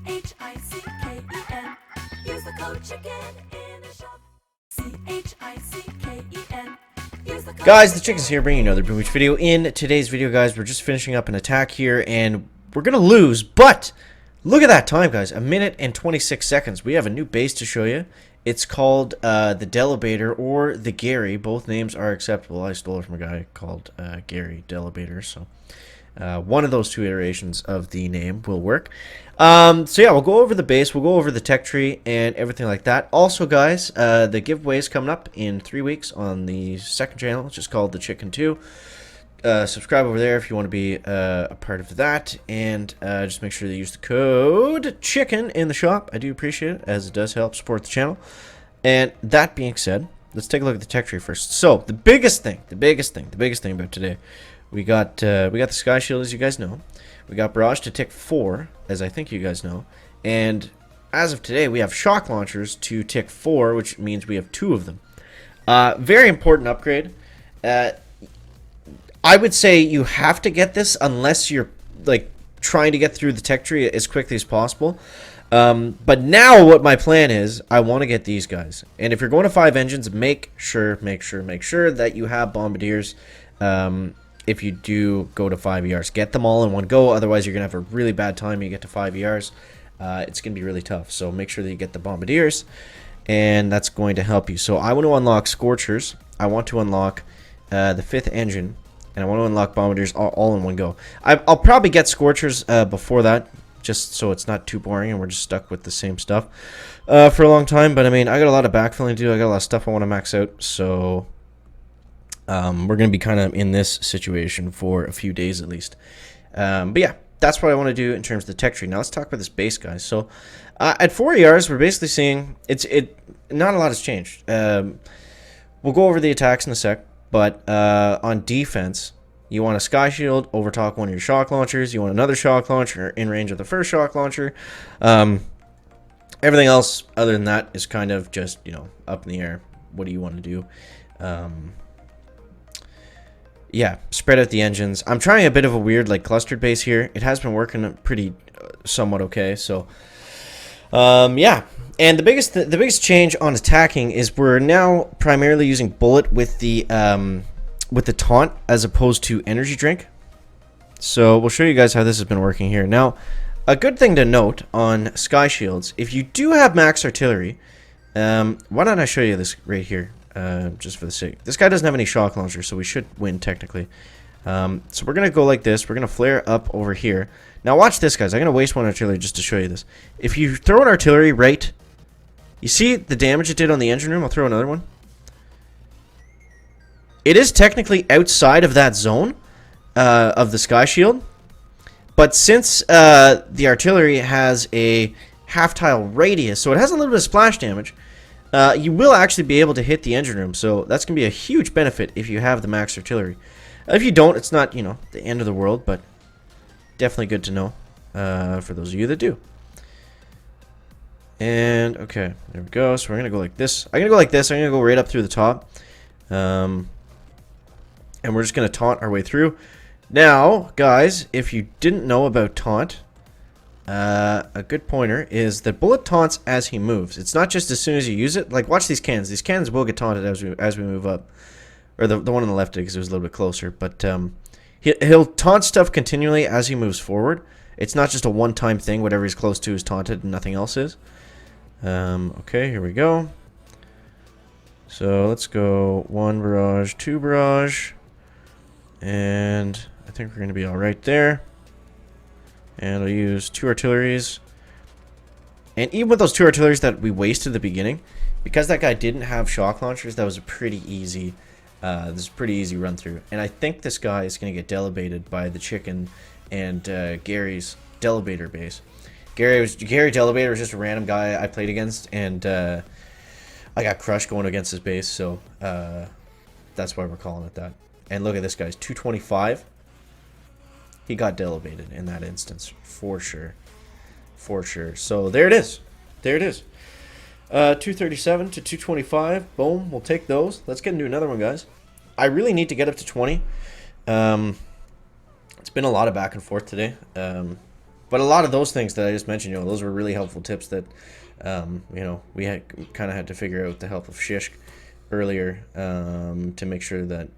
CHICKEN. Use the code chicken in the shop. CHICKEN. Use the code Guys, the Chicken's here bringing you another Beach video. In today's video, guys, we're just finishing up an attack here, and we're going to lose, but look at that time, guys. 1 minute and 26 seconds. We have a new base to show you. It's called the Delebator or the Gary. Both names are acceptable. I stole it from a guy called Gary Delebator, so one of those two iterations of the name will work. So yeah, we'll go over the base, we'll go over the tech tree and everything like that. Also, guys, the giveaway is coming up in 3 weeks on the second channel, which is called the Chicken 2. Subscribe over there if you want to be a part of that, and just make sure to use the code CHICKEN in the shop. I do appreciate it, as it does help support the channel. And that being said, let's take a look at the tech tree first. So the biggest thing about today, we got the Sky Shield, as you guys know. We got Barrage to tick 4, as I think you guys know. And as of today, we have Shock Launchers to tick 4, which means we have 2 of them. Very important upgrade. I would say you have to get this unless you're like trying to get through the tech tree as quickly as possible. But now what my plan is, I want to get these guys. And if you're going to 5 engines, make sure that you have Bombardiers. If you do go to 5 ERs, get them all in one go. Otherwise, you're going to have a really bad time when you get to 5 ERs. It's going to be really tough. So make sure that you get the Bombardiers, and that's going to help you. So I want to unlock Scorchers. I want to unlock the 5th engine, and I want to unlock Bombardiers all in one go. I'll probably get Scorchers before that, just so it's not too boring and we're just stuck with the same stuff for a long time. But I mean, I got a lot of backfilling to do. I got a lot of stuff I want to max out, so we're going to be kind of in this situation for a few days at least. But yeah, that's what I want to do in terms of the tech tree. Now let's talk about this base, guys. So at 4 ERs, we're basically seeing not a lot has changed. We'll go over the attacks in a sec, but on defense, you want a Sky Shield, overtalk one of your shock launchers. You want another shock launcher in range of the first shock launcher. Everything else other than that is kind of just, you know, up in the air. What do you want to do? Yeah, spread out the engines. I'm trying a bit of a weird, like, clustered base here. It has been working pretty somewhat okay, so yeah. And the biggest change on attacking is we're now primarily using bullet with the taunt as opposed to energy drink. So we'll show you guys how this has been working here. Now, a good thing to note on Sky Shields, if you do have max artillery, why don't I show you this right here? Just for the sake. This guy doesn't have any shock launcher, so we should win technically. So we're going to go like this. We're going to flare up over here. Now watch this, guys. I'm going to waste one artillery just to show you this. If you throw an artillery right, you see the damage it did on the engine room? I'll throw another one. It is technically outside of that zone of the Sky Shield. But since the artillery has a half-tile radius, so it has a little bit of splash damage, you will actually be able to hit the engine room, so that's going to be a huge benefit if you have the max artillery. If you don't, it's not, you know, the end of the world, but definitely good to know for those of you that do. And, okay, there we go. So we're going to go like this. I'm going to go like this. I'm going to go right up through the top. And we're just going to taunt our way through. Now, guys, if you didn't know about taunt, a good pointer is that bullet taunts as he moves. It's not just as soon as you use it. Like, watch these cannons. These cannons will get taunted as we move up. Or the one on the left did, because it was a little bit closer. But he'll taunt stuff continually as he moves forward. It's not just a one-time thing. Whatever he's close to is taunted and nothing else is. Okay, here we go. So let's go 1 barrage, 2 barrage. And I think we're going to be all right there. And I'll use 2 artilleries. And even with those 2 artilleries that we wasted at the beginning, because that guy didn't have shock launchers, that was a pretty easy run through. And I think this guy is going to get delebated by the Chicken and Gary's Delebator base. Gary Delebator was just a random guy I played against, and I got crushed going against his base, so that's why we're calling it that. And look at this guy's 225. He got delebated in that instance, for sure. For sure. So there it is. There it is. 237 to 225. Boom. We'll take those. Let's get into another one, guys. I really need to get up to 20. It's been a lot of back and forth today. But a lot of those things that I just mentioned, those were really helpful tips that, we had kind of had to figure out with the help of Shishk earlier to make sure that,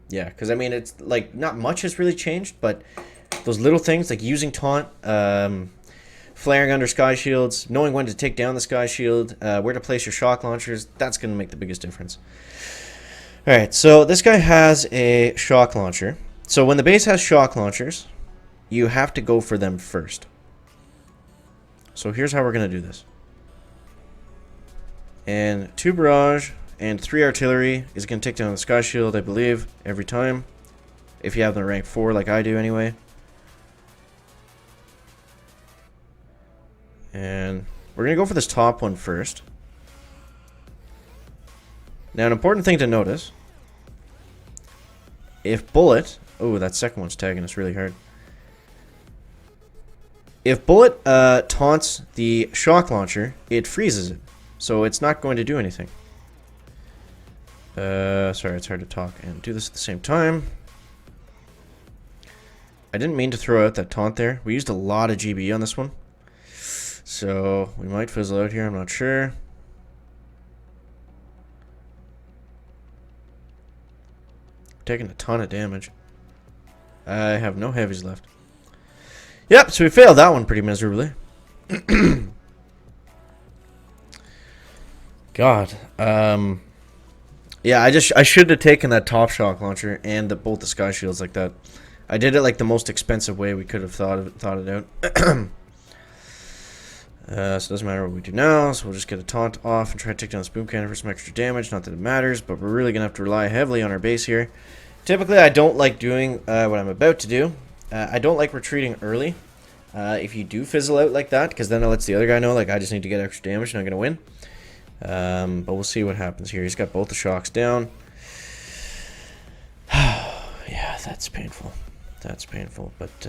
yeah, because I mean, it's like not much has really changed, but those little things like using taunt, flaring under sky shields, knowing when to take down the sky shield, where to place your shock launchers, that's going to make the biggest difference. Alright, so this guy has a shock launcher. So when the base has shock launchers, you have to go for them first. So here's how we're going to do this. And 2 barrage and 3 artillery is going to take down the sky shield, I believe, every time. If you have them rank 4 like I do anyway. And we're going to go for this top one first. Now, an important thing to notice. If Bullet... Oh, that second one's tagging us really hard. If Bullet taunts the shock launcher, it freezes it. So it's not going to do anything. Sorry, it's hard to talk and do this at the same time. I didn't mean to throw out that taunt there. We used a lot of GB on this one. So we might fizzle out here, I'm not sure. Taking a ton of damage. I have no heavies left. Yep, so we failed that one pretty miserably. God. Yeah, I should have taken that top shock launcher and both the sky shields like that. I did it like the most expensive way we could have thought it out. So it doesn't matter what we do now, so we'll just get a taunt off and try to take down this boom cannon for some extra damage. Not that it matters, but we're really going to have to rely heavily on our base here. Typically, I don't like doing what I'm about to do. I don't like retreating early. If you do fizzle out like that, because then it lets the other guy know, like, I just need to get extra damage and I'm going to win. But we'll see what happens here. He's got both the shocks down. Yeah, that's painful. That's painful, but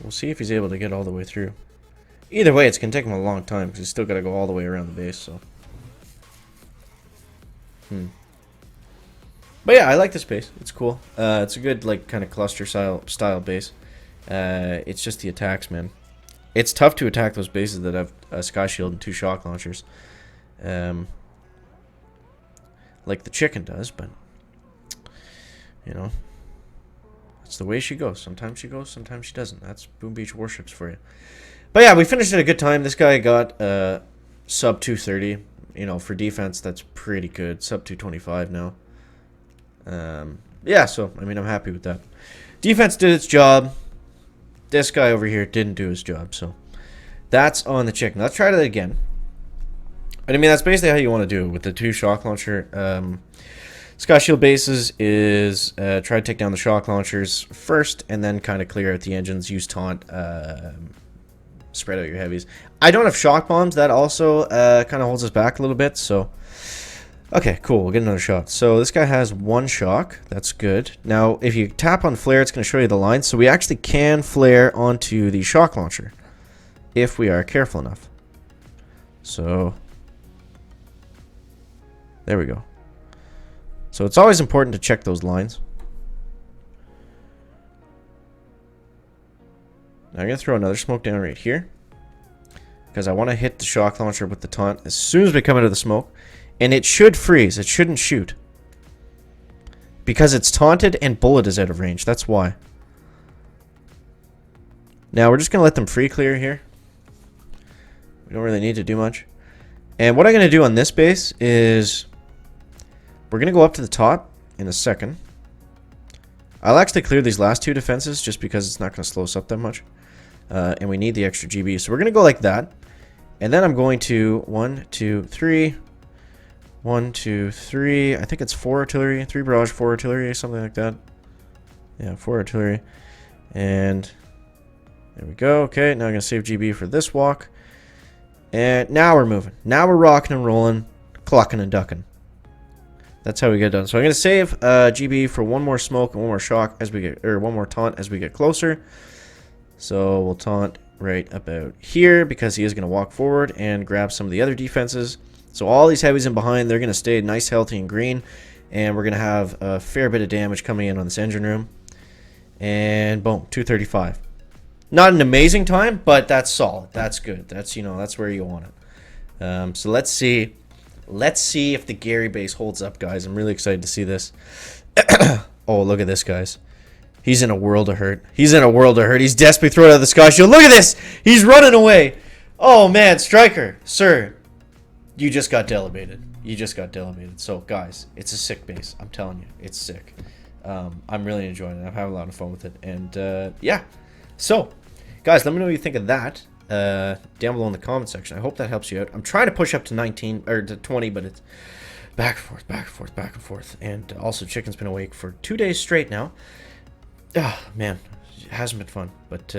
we'll see if he's able to get all the way through. Either way, it's going to take him a long time, because he's still got to go all the way around the base, so. But yeah, I like this base. It's cool. It's a good, like, kind of cluster style base. It's just the attacks, man. It's tough to attack those bases that have a sky shield and 2 shock launchers. Like the chicken does, but, you know. That's the way she goes. Sometimes she goes, sometimes she doesn't. That's Boom Beach Warships for you. But yeah, we finished at a good time. This guy got sub 230. You know, for defense, that's pretty good. Sub 225 now. Yeah, so, I mean, I'm happy with that. Defense did its job. This guy over here didn't do his job, so that's on the chicken. Let's try that again. But I mean, that's basically how you want to do it with the 2 shock launcher. Sky Shield bases is try to take down the shock launchers first, and then kind of clear out the engines, use taunt, spread out your heavies. I don't have shock bombs. That also kind of holds us back a little bit, so... Okay, cool. We'll get another shot. So this guy has 1 shock. That's good. Now, if you tap on flare, it's going to show you the line. So we actually can flare onto the shock launcher if we are careful enough. So there we go. So it's always important to check those lines. Now I'm going to throw another smoke down right here, because I want to hit the shock launcher with the taunt as soon as we come into the smoke. And it should freeze. It shouldn't shoot. Because it's taunted and bullet is out of range. That's why. Now we're just going to let them free clear here. We don't really need to do much. And what I'm going to do on this base is... We're going to go up to the top in a second. I'll actually clear these last 2 defenses just because it's not going to slow us up that much. And we need the extra GB. So we're going to go like that. And then I'm going to 1, 2, 3... 1, 2, 3. I think it's 4 artillery, 3 barrage, 4 artillery, something like that. Yeah, 4 artillery. And there we go. Okay, now I'm going to save GB for this walk. And now we're moving. Now we're rocking and rolling, clucking and ducking. That's how we get done. So I'm going to save GB for 1 more smoke and 1 more shock as we get, or 1 more taunt as we get closer. So we'll taunt right about here because he is going to walk forward and grab some of the other defenses. So all these heavies in behind, they're going to stay nice, healthy, and green. And we're going to have a fair bit of damage coming in on this engine room. And boom, 235. Not an amazing time, but that's solid. That's good. That's, that's where you want it. So let's see. Let's see if the Gary base holds up, guys. I'm really excited to see this. Oh, look at this, guys. He's in a world of hurt. He's in a world of hurt. He's desperately throwing out the sky shield. Look at this. He's running away. Oh, man. Striker, sir, you just got delegated. You just got delegated. So, guys, it's a sick base. I'm telling you, it's sick. I'm really enjoying it. I'm having a lot of fun with it. And, yeah. So, guys, let me know what you think of that down below in the comment section. I hope that helps you out. I'm trying to push up to 19 or to 20, but it's back and forth, back and forth, back and forth. And also, Chicken's been awake for 2 days straight now. Ah, man, it hasn't been fun, but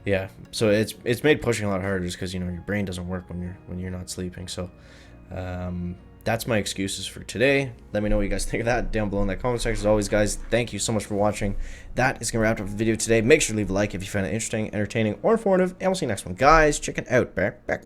yeah. So it's made pushing a lot harder just because your brain doesn't work when you're not sleeping. So that's my excuses for today. Let me know what you guys think of that down below in that comment section. As always, guys, thank you so much for watching. That is gonna wrap up the video today. Make sure to leave a like if you found it interesting, entertaining, or informative, and we'll see you next one, guys. Chicken out, back.